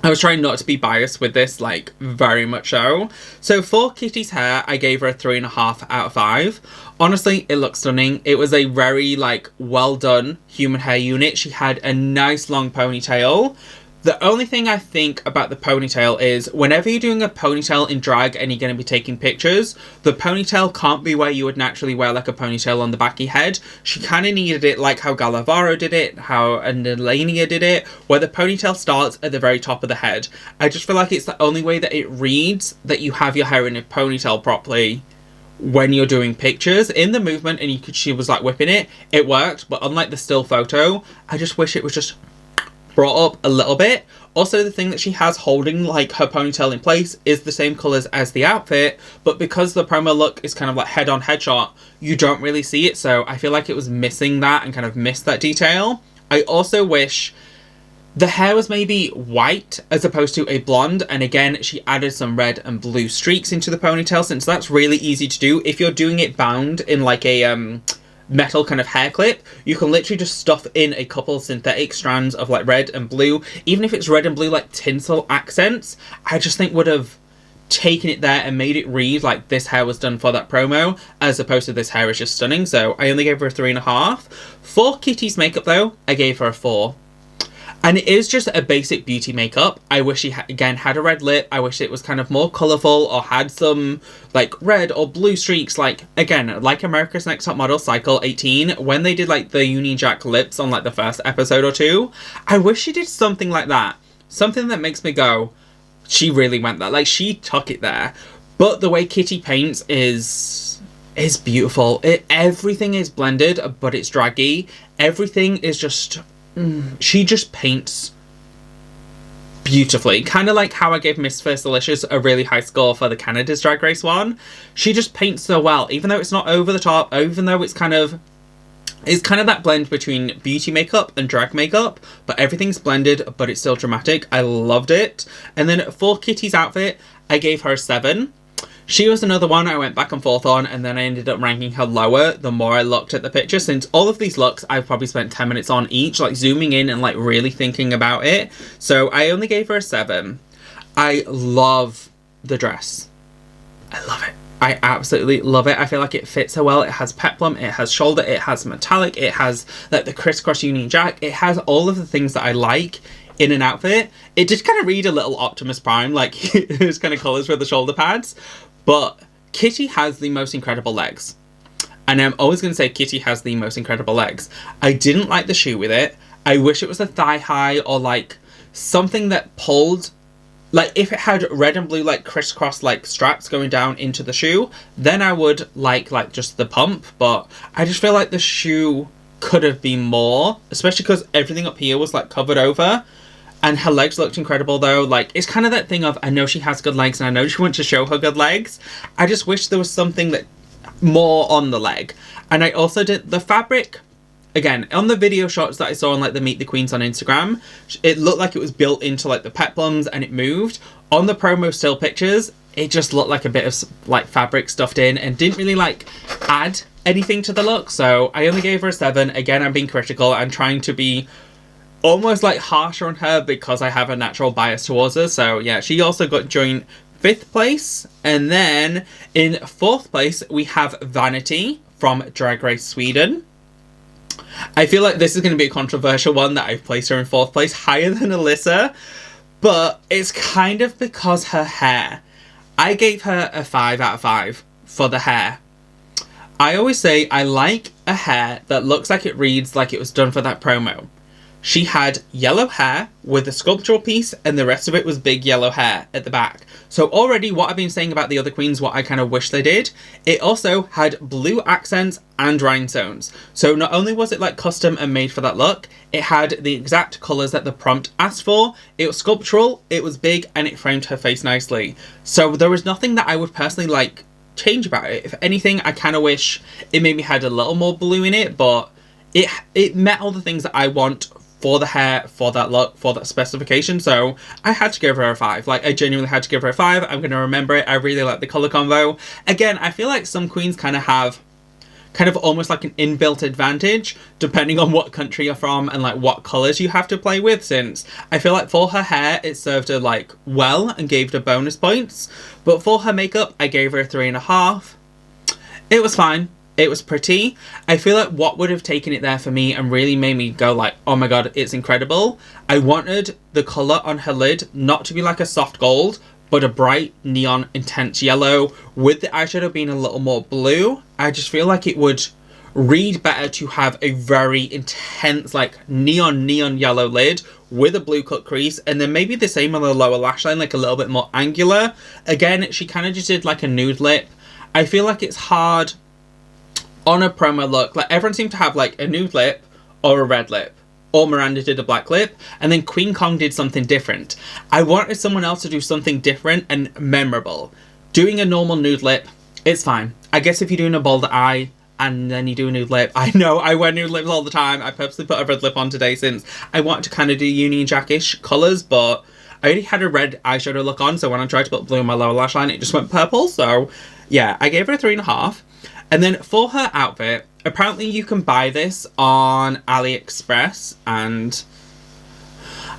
I was trying not to be biased with this, like, very much so. So for Kitty's hair, I gave her a 3.5 out of 5. Honestly, it looks stunning. It was a very, like, well done human hair unit. She had a nice long ponytail. The only thing I think about the ponytail is whenever you're doing a ponytail in drag and you're going to be taking pictures, the ponytail can't be where you would naturally wear like a ponytail on the back of your head. She kind of needed it like how Galavar did it, how Nehellenia did it, where the ponytail starts at the very top of the head. I just feel like it's the only way that it reads that you have your hair in a ponytail properly when you're doing pictures. In the movement, and she was like whipping it, it worked, but unlike the still photo, I just wish it was just brought up a little bit. Also, the thing that she has holding like her ponytail in place is the same colours as the outfit, but because the promo look is kind of like head-on headshot, you don't really see it. So I feel like it was missing that and kind of missed that detail. I also wish the hair was maybe white as opposed to a blonde, and again, she added some red and blue streaks into the ponytail, since that's really easy to do. If you're doing it bound in like a metal kind of hair clip, you can literally just stuff in a couple synthetic strands of like red and blue. Even if it's red and blue like tinsel accents, I just think would have taken it there and made it read like this hair was done for that promo, as opposed to this hair is just stunning. So I only gave her a 3.5. For Kitty's makeup though, I gave her a 4. And it is just a basic beauty makeup. I wish she, again, had a red lip. I wish it was kind of more colourful or had some, like, red or blue streaks. Like, again, like America's Next Top Model Cycle 18, when they did, like, the Union Jack lips on, like, the first episode or two. I wish she did something like that. Something that makes me go, she really went there. Like, she took it there. But the way Kitty paints is beautiful. Everything is blended, but it's draggy. Everything is just... she just paints beautifully. Kind of like how I gave Miss First Delicious a really high score for the Canada's Drag Race one. She just paints so well, even though it's not over the top, even though it's kind of that blend between beauty makeup and drag makeup, but everything's blended, but it's still dramatic. I loved it. And then for Kitty's outfit, I gave her a 7. She was another one I went back and forth on, and then I ended up ranking her lower the more I looked at the picture, since all of these looks I've probably spent 10 minutes on each, like zooming in and like really thinking about it. So I only gave her a 7. I love the dress. I love it. I absolutely love it. I feel like it fits her well. It has peplum, it has shoulder, it has metallic, it has like the crisscross Union Jack. It has all of the things that I like in an outfit. It did kind of read a little Optimus Prime, like those kind of colours for the shoulder pads. But Kitty has the most incredible legs. And I'm always going to say Kitty has the most incredible legs. I didn't like the shoe with it. I wish it was a thigh high or like something that pulled. Like if it had red and blue like crisscross like straps going down into the shoe, then I would like just the pump. But I just feel like the shoe could have been more. Especially because everything up here was like covered over. And her legs looked incredible though. Like, it's kind of that thing of, I know she has good legs and I know she wants to show her good legs. I just wish there was something that more on the leg. And I also did the fabric. Again, on the video shots that I saw on like the Meet the Queens on Instagram, it looked like it was built into like the peplums and it moved. On the promo still pictures, it just looked like a bit of like fabric stuffed in and didn't really like add anything to the look. So I only gave her a 7. Again, I'm being critical. I'm trying to be almost like harsher on her because I have a natural bias towards her. So yeah, she also got joint 5th place. And then in 4th place, we have Vanity from Drag Race Sweden. I feel like this is going to be a controversial one that I've placed her in 4th place, higher than Alyssa. But it's kind of because her hair. I gave her a 5 out of 5 for the hair. I always say I like a hair that looks like it reads like it was done for that promo. She had yellow hair with a sculptural piece and the rest of it was big yellow hair at the back. So already what I've been saying about the other queens, what I kind of wish they did, it also had blue accents and rhinestones. So not only was it like custom and made for that look, it had the exact colours that the prompt asked for. It was sculptural, it was big, and it framed her face nicely. So there was nothing that I would personally like change about it. If anything, I kind of wish it maybe had a little more blue in it, but it met all the things that I want for the hair, for that look, for that specification. So I had to give her a 5. Like, I genuinely had to give her a 5. I'm going to remember it. I really like the colour combo. Again, I feel like some queens kind of have almost like an inbuilt advantage depending on what country you're from and like what colours you have to play with, since I feel like for her hair it served her like well and gave her bonus points, but for her makeup I gave her a 3.5. It was fine. It was pretty. I feel like what would have taken it there for me and really made me go like, oh my god, it's incredible. I wanted the colour on her lid not to be like a soft gold, but a bright neon intense yellow with the eyeshadow being a little more blue. I just feel like it would read better to have a very intense like neon yellow lid with a blue cut crease, and then maybe the same on the lower lash line, like a little bit more angular. Again, she kind of just did like a nude lip. I feel like it's hard on a promo look. Like, everyone seemed to have like a nude lip or a red lip, or Miranda did a black lip, and then Queen Kong did something different. I wanted someone else to do something different and memorable. Doing a normal nude lip, it's fine. I guess if you're doing a bolder eye and then you do a nude lip, I know I wear nude lips all the time. I purposely put a red lip on today since I wanted to kind of do Union Jack-ish colours, but I already had a red eyeshadow look on, so when I tried to put blue on my lower lash line, it just went purple. So yeah, I gave her a 3.5. And then for her outfit, apparently you can buy this on AliExpress, and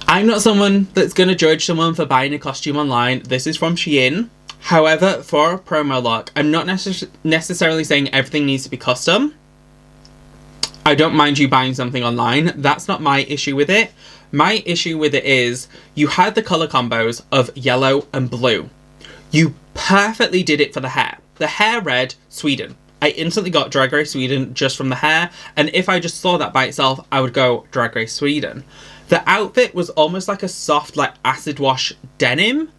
I'm not someone that's going to judge someone for buying a costume online. This is from Shein. However, for a promo look, I'm not necessarily saying everything needs to be custom. I don't mind you buying something online. That's not my issue with it. My issue with it is you had the colour combos of yellow and blue. You perfectly did it for the hair. The hair red, Sweden. I instantly got Drag Race Sweden just from the hair, and if I just saw that by itself, I would go Drag Race Sweden. The outfit was almost like a soft, like, acid wash denim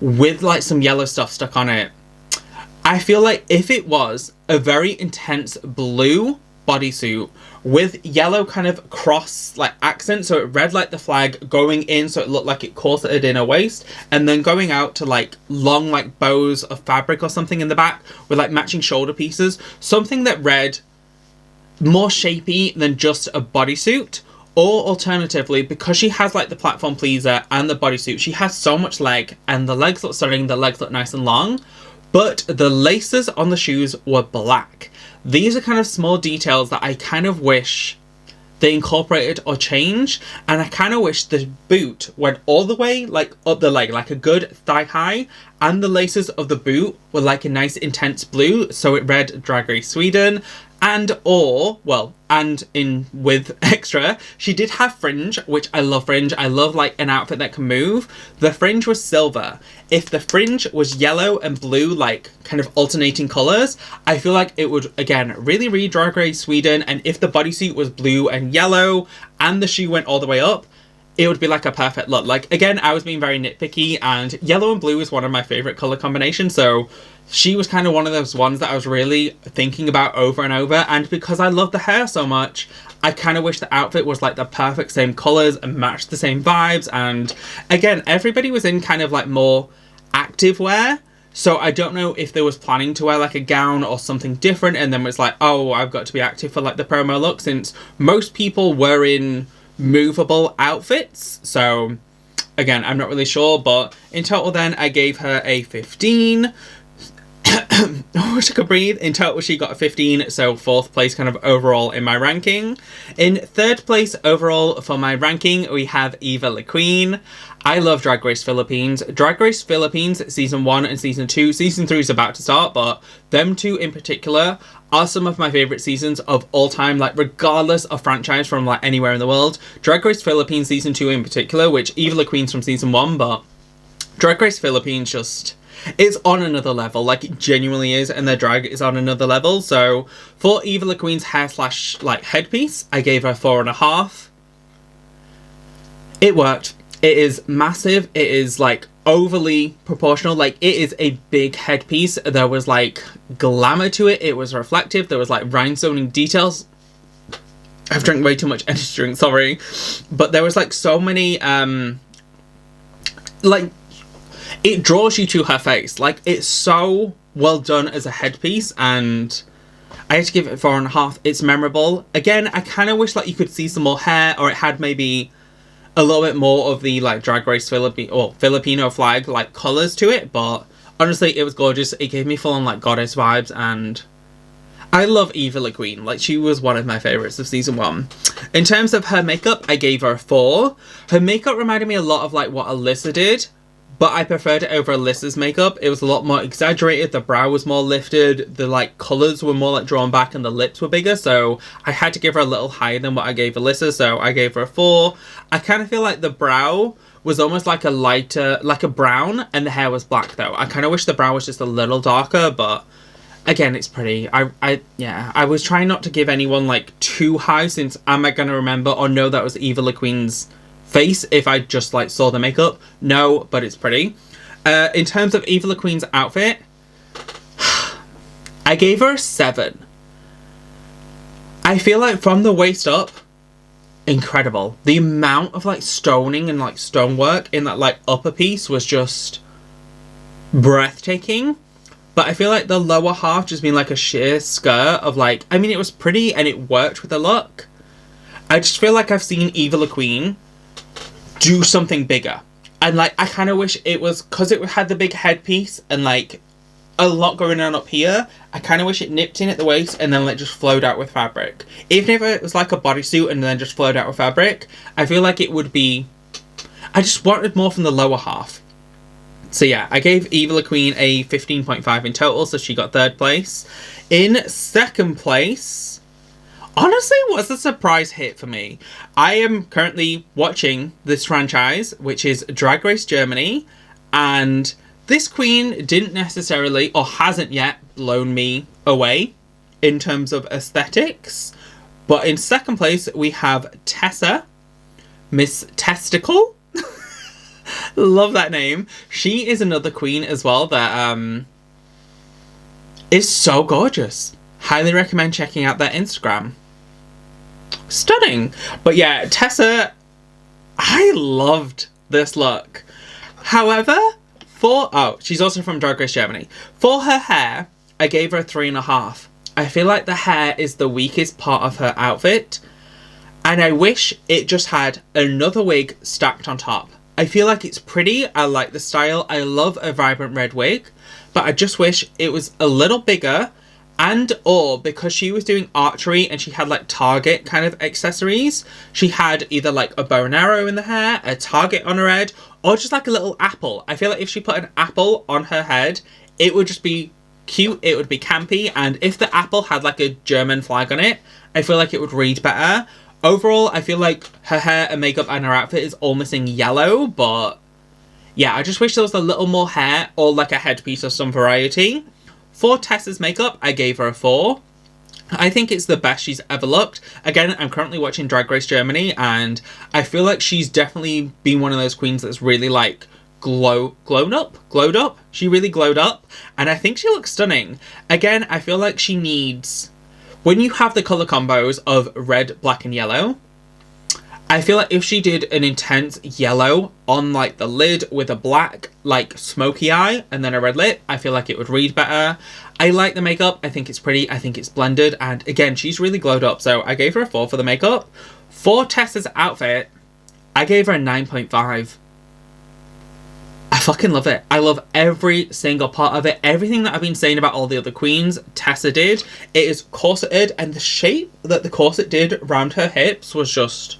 with, like, some yellow stuff stuck on it. I feel like if it was a very intense blue bodysuit with yellow kind of cross, like, accent, so it read like the flag going in, so it looked like it corseted in her waist, and then going out to, like, long, like, bows of fabric or something in the back with, like, matching shoulder pieces, something that read more shapy than just a bodysuit. Or alternatively, because she has, like, the platform pleaser and the bodysuit, she has so much leg, and the legs look stunning, the legs look nice and long, but the laces on the shoes were black. These are kind of small details that I kind of wish they incorporated or changed, and I kind of wish the boot went all the way, like, up the leg, like a good thigh high, and the laces of the boot were like a nice intense blue, so it read Drag Race Sweden. And in with extra, she did have fringe, which I love fringe. I love, like, an outfit that can move. The fringe was silver. If the fringe was yellow and blue, like, kind of alternating colours, I feel like it would, again, really read Drag Race Sweden. And if the bodysuit was blue and yellow and the shoe went all the way up, it would be like a perfect look. Like, again, I was being very nitpicky, and yellow and blue is one of my favourite colour combinations, so she was kind of one of those ones that I was really thinking about over and over, and because I love the hair so much, I kind of wish the outfit was like the perfect same colours and matched the same vibes, and again, everybody was in kind of like more active wear, so I don't know if they was planning to wear like a gown or something different, and then was like, oh, I've got to be active for like the promo look, since most people were in movable outfits, so again, I'm not really sure, but in total then, I gave her a 15. Oh, she could breathe. In total, she got a 15, so 4th place kind of overall in my ranking. In 3rd place overall for my ranking, we have Eva Le Queen. I love Drag Race Philippines. Drag Race Philippines Season 1 and Season 2. Season 3 is about to start, but them two in particular are some of my favourite seasons of all time, like, regardless of franchise from, like, anywhere in the world. Drag Race Philippines Season 2 in particular, which Eva Le Queen's from Season 1, but Drag Race Philippines just... it's on another level, like, it genuinely is, and their drag is on another level. So for Eva Le Queen's hair / like headpiece, I gave her 4.5. It worked. It is massive. It is, like, overly proportional. Like, it is a big headpiece. There was, like, glamour to it. It was reflective. There was, like, rhinestoning details. I've drank way too much energy drink, sorry. But there was, like, so many, like, it draws you to her face. Like, it's so well done as a headpiece, and I had to give it 4.5. It's memorable. Again, I kind of wish, like, you could see some more hair, or it had maybe a little bit more of the, like, Drag Race Filipino flag, like, colours to it, but honestly, it was gorgeous. It gave me full-on, like, goddess vibes, and I love Eva Le Queen. Like, she was one of my favourites of Season 1. In terms of her makeup, I gave her a 4. Her makeup reminded me a lot of, like, what Alyssa did, but I preferred it over Alyssa's makeup. It was a lot more exaggerated, the brow was more lifted, the, like, colours were more, like, drawn back, and the lips were bigger, so I had to give her a little higher than what I gave Alyssa, so I gave her a 4. I kind of feel like the brow was almost like a lighter, like a brown, and the hair was black, though. I kind of wish the brow was just a little darker, but again, it's pretty. I was trying not to give anyone, like, too high, since am I going to remember or know that was Eva Le Queen's face if I just, like, saw the makeup? No, but it's pretty. In terms of Eva Le Queen's outfit, I gave her a 7. I feel like from the waist up, incredible. The amount of, like, stoning and, like, stonework in that, like, upper piece was just breathtaking. But I feel like the lower half just being, like, a sheer skirt of, like, I mean, it was pretty and it worked with the look. I just feel like I've seen Eva Le Queen do something bigger, and, like, I kind of wish it was, because it had the big headpiece and, like, a lot going on up here, I kind of wish it nipped in at the waist and then, like, just flowed out with fabric. Even if it was like a bodysuit and then just flowed out with fabric, I feel like it would be, I just wanted more from the lower half. So yeah, I gave Eva Le Queen a 15.5 in total, so she got 3rd place. In 2nd place, Honestly, was a surprise hit for me. I am currently watching this franchise, which is Drag Race Germany, and this queen didn't necessarily, or hasn't yet, blown me away in terms of aesthetics. But in second place, we have Tessa, Miss Testicle. Love that name. She is another queen as well that is so gorgeous. Highly recommend checking out their Instagram. Stunning. But yeah, Tessa, I loved this look. However, she's also from Drag Race Germany. For her hair, I gave her a 3.5. I feel like the hair is the weakest part of her outfit, and I wish it just had another wig stacked on top. I feel like it's pretty, I like the style, I love a vibrant red wig, but I just wish it was a little bigger, and or because she was doing archery and she had like target kind of accessories, she had either like a bow and arrow in the hair, a target on her head, or just like a little apple. I feel like if she put an apple on her head, it would just be cute, it would be campy, and if the apple had like a German flag on it, I feel like it would read better. Overall, I feel like her hair and makeup and her outfit is all missing yellow, but yeah, I just wish there was a little more hair or like a headpiece of some variety. For Tessa's makeup, I gave her a 4. I think it's the best she's ever looked. Again, I'm currently watching Drag Race Germany, and I feel like she's definitely been one of those queens that's really like glowed up. She really glowed up, and I think she looks stunning. Again, I feel like she needs, when you have the colour combos of red, black and yellow, I feel like if she did an intense yellow on like the lid with a black like smoky eye and then a red lip, I feel like it would read better. I like the makeup, I think it's pretty, I think it's blended, and again, she's really glowed up, so I gave her a 4 for the makeup. For Tessa's outfit, I gave her a 9.5. I fucking love it. I love every single part of it. Everything that I've been saying about all the other queens, Tessa did. It is corseted, and the shape that the corset did around her hips was just...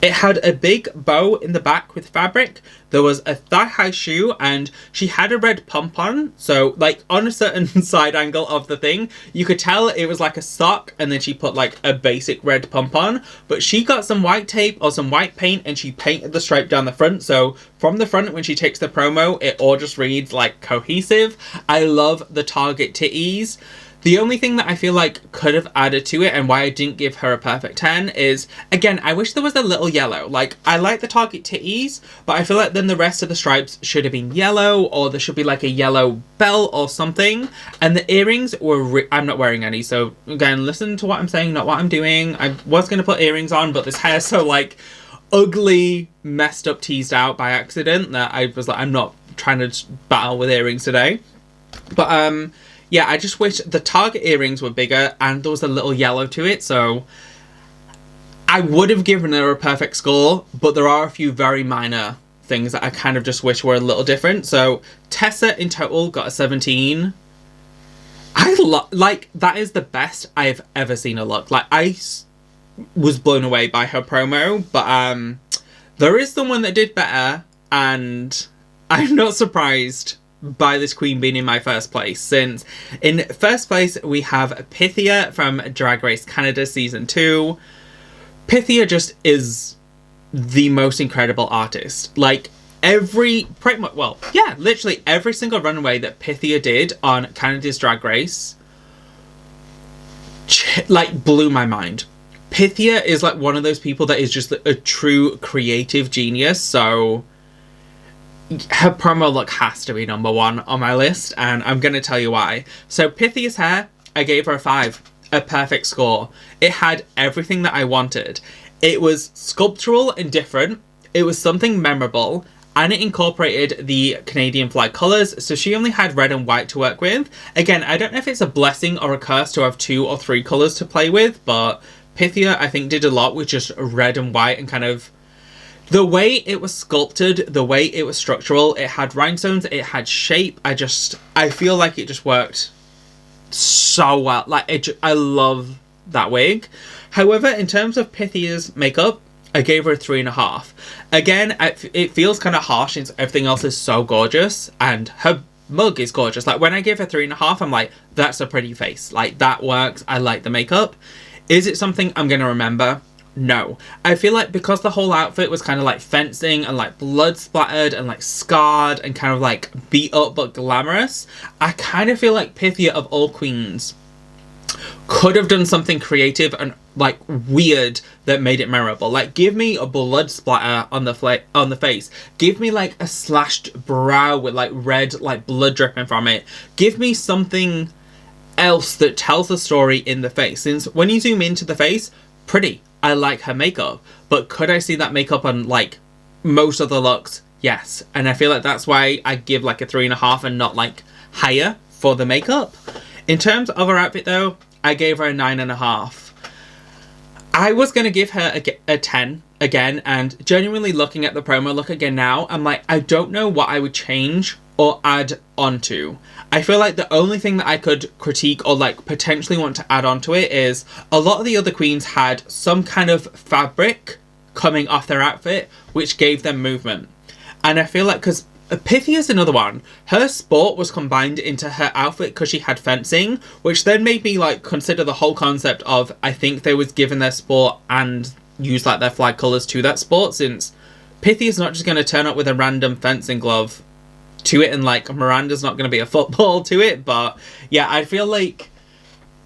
It had a big bow in the back with fabric. There was a thigh-high shoe, and she had a red pump on. So, like, on a certain side angle of the thing, you could tell it was like a sock, and then she put, like, a basic red pump on. But she got some white tape or some white paint, and she painted the stripe down the front. So, from the front, when she takes the promo, it all just reads, like, cohesive. I love the Target titties. The only thing that I feel like could have added to it and why I didn't give her a perfect 10 is, again, I wish there was a little yellow. Like, I like the Target titties, but I feel like then the rest of the stripes should have been yellow, or there should be like a yellow belt or something. And the earrings were, I'm not wearing any, so again, listen to what I'm saying, not what I'm doing. I was going to put earrings on, but this hair's so like ugly, messed up, teased out by accident that I was like, I'm not trying to battle with earrings today. But, yeah, I just wish the Target earrings were bigger and there was a little yellow to it, so I would have given her a perfect score, but there are a few very minor things that I kind of just wish were a little different. So Tessa in total got a 17. Like, that is the best I've ever seen her look. Like, I was blown away by her promo, but there is someone that did better, and I'm not surprised by this queen being in my first place, since in first place we have Pythia from Drag Race Canada Season 2. Pythia just is the most incredible artist. Like, literally every single runway that Pythia did on Canada's Drag Race, like, blew my mind. Pythia is like one of those people that is just a true creative genius, so her promo look has to be number 1 on my list, and I'm going to tell you why. So Pythia's hair, I gave her a 5. A perfect score. It had everything that I wanted. It was sculptural and different. It was something memorable, and it incorporated the Canadian flag colours, so she only had red and white to work with. Again, I don't know if it's a blessing or a curse to have 2 or 3 colours to play with, but Pythia, I think, did a lot with just red and white, and kind of the way it was sculpted, the way it was structural, it had rhinestones, it had shape. I feel like it just worked so well. Like, I love that wig. However, in terms of Pythia's makeup, I gave her a 3.5. Again, it feels kind of harsh since everything else is so gorgeous, and her mug is gorgeous. Like, when I give her 3.5, I'm like, that's a pretty face. Like, that works. I like the makeup. Is it something I'm going to remember? No. I feel like because the whole outfit was kind of like fencing and like blood splattered and like scarred and kind of like beat up but glamorous, I kind of feel like Pythia of all queens could have done something creative and like weird that made it memorable. Like, give me a blood splatter on the face. Give me like a slashed brow with like red like blood dripping from it. Give me something else that tells the story in the face. Since when you zoom into the face, pretty. I like her makeup, but could I see that makeup on like most of the looks? Yes. And I feel like that's why I give like a 3.5 and not like higher for the makeup. In terms of her outfit though, I gave her a 9.5. I was going to give her a 10 again, and genuinely looking at the promo look again now, I'm like, I don't know what I would change or add onto. I feel like the only thing that I could critique or like potentially want to add onto it is a lot of the other queens had some kind of fabric coming off their outfit which gave them movement. And I feel like, because Pythia is another one, her sport was combined into her outfit because she had fencing, which then made me like consider the whole concept of, I think they was given their sport and use like their flag colours to that sport, since Pythia's not just going to turn up with a random fencing glove to it, and like Miranda's not going to be a football to it. But yeah, I feel like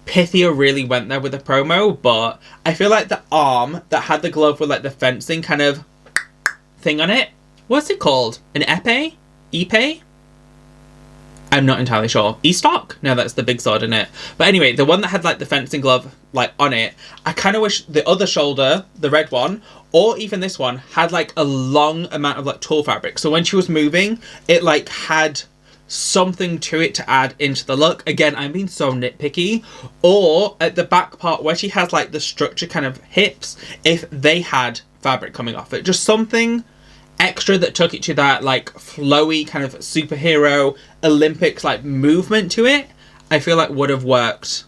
Pythia really went there with the promo, but I feel like the arm that had the glove with like the fencing kind of thing on it, what's it called? An epee? Epee? I'm not entirely sure. E-stock? No, that's the big sword in it. But anyway, the one that had like the fencing glove like on it, I kind of wish the other shoulder, the red one, or even this one, had like a long amount of like tulle fabric. So when she was moving, it like had something to it to add into the look. Again, I'm being so nitpicky. Or at the back part where she has like the structure kind of hips, if they had fabric coming off it. Just something extra that took it to that like flowy kind of superhero Olympics like movement to it, I feel like would have worked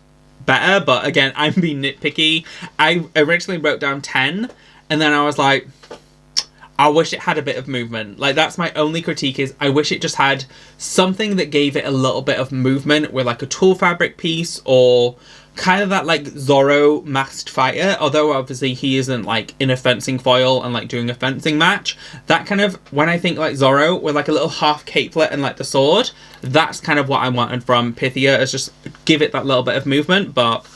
better. But again, I'm being nitpicky. I originally wrote down 10 and then I was like, I wish it had a bit of movement. Like, that's my only critique, is I wish it just had something that gave it a little bit of movement with like a tulle fabric piece, or kind of that like Zorro masked fighter, although obviously he isn't like in a fencing foil and like doing a fencing match. That kind of, when I think like Zorro with like a little half capelet and like the sword, that's kind of what I wanted from Pythia, is just give it that little bit of movement. But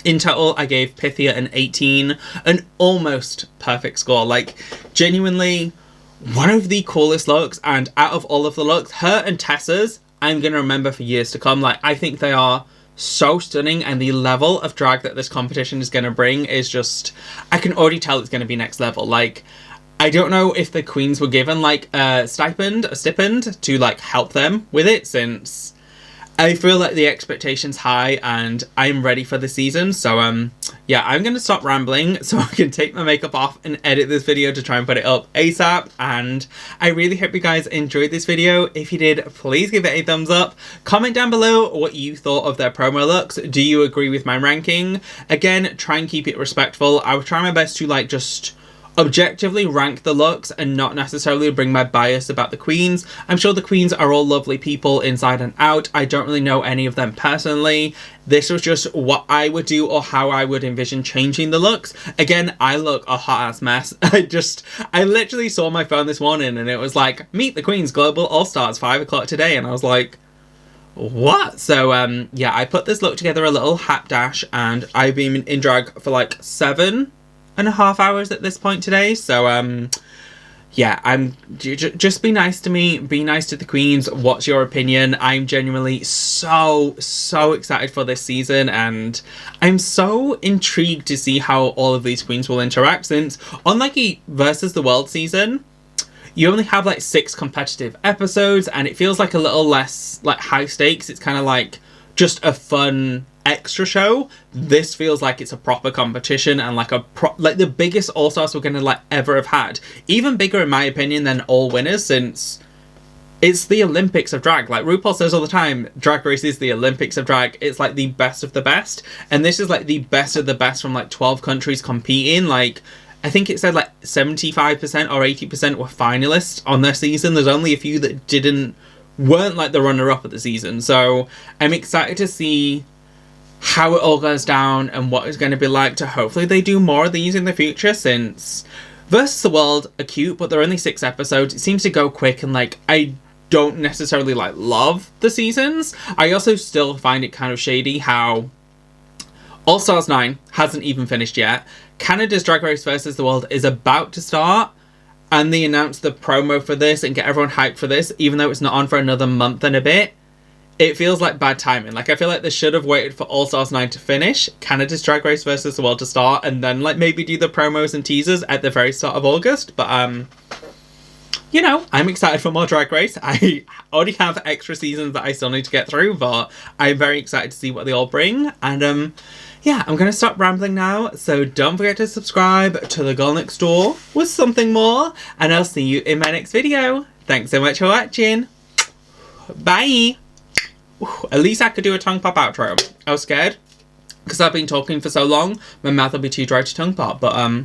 in total, I gave Pythia an 18, an almost perfect score. Like, genuinely, one of the coolest looks, and out of all of the looks, her and Tessa's, I'm going to remember for years to come. Like, I think they are so stunning, and the level of drag that this competition is going to bring is just, I can already tell it's going to be next level. Like, I don't know if the queens were given, like, a stipend to, like, help them with it, since I feel like the expectation's high and I'm ready for the season. So, yeah, I'm going to stop rambling so I can take my makeup off and edit this video to try and put it up ASAP. And I really hope you guys enjoyed this video. If you did, please give it a thumbs up. Comment down below what you thought of their promo looks. Do you agree with my ranking? Again, try and keep it respectful. I will try my best to, like, just objectively rank the looks and not necessarily bring my bias about the queens. I'm sure the queens are all lovely people inside and out. I don't really know any of them personally. This was just what I would do or how I would envision changing the looks. Again, I look a hot ass mess. I literally saw my phone this morning and it was like, meet the Queens Global All-Stars 5 o'clock today, and I was like, what? So yeah, I put this look together a little hapdash, and I've been in drag for like 7.5 hours at this point today. So yeah, just be nice to me, be nice to the queens. What's your opinion? I'm genuinely so excited for this season, and I'm so intrigued to see how all of these queens will interact, since unlike a versus the world season, you only have like 6 competitive episodes, and it feels like a little less like high stakes. It's kind of like just a fun extra show. This feels like it's a proper competition, and like like the biggest all-stars we're gonna like ever have had. Even bigger in my opinion than all winners, since it's the Olympics of drag. Like RuPaul says all the time, Drag Race is the Olympics of drag. It's like the best of the best, and this is like the best of the best from like 12 countries competing. Like, I think it said like 75% or 80% were finalists on their season. There's only a few that didn't weren't like the runner-up of the season. So I'm excited to see how it all goes down and what it's going to be like to hopefully they do more of these in the future, since Versus the World are cute, but they're only 6 episodes. It seems to go quick, and like I don't necessarily like love the seasons. I also still find it kind of shady how All Stars 9 hasn't even finished yet. Canada's Drag Race Versus the World is about to start, and they announced the promo for this and get everyone hyped for this, even though it's not on for another month and a bit. It feels like bad timing. Like, I feel like they should have waited for All Stars 9 to finish, Canada's Drag Race Versus the World to start, and then, like, maybe do the promos and teasers at the very start of August. But, you know, I'm excited for more Drag Race. I already have extra seasons that I still need to get through, but I'm very excited to see what they all bring. And, yeah, I'm going to stop rambling now, so don't forget to subscribe to The Girl Next Door with something more, and I'll see you in my next video. Thanks so much for watching. Bye! At least I could do a tongue pop outro. I was scared, because I've been talking for so long, my mouth will be too dry to tongue pop, but,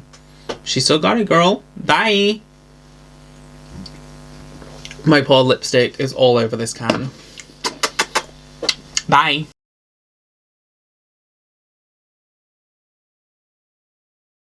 she still got it, girl. Bye! My poor lipstick is all over this can. Bye!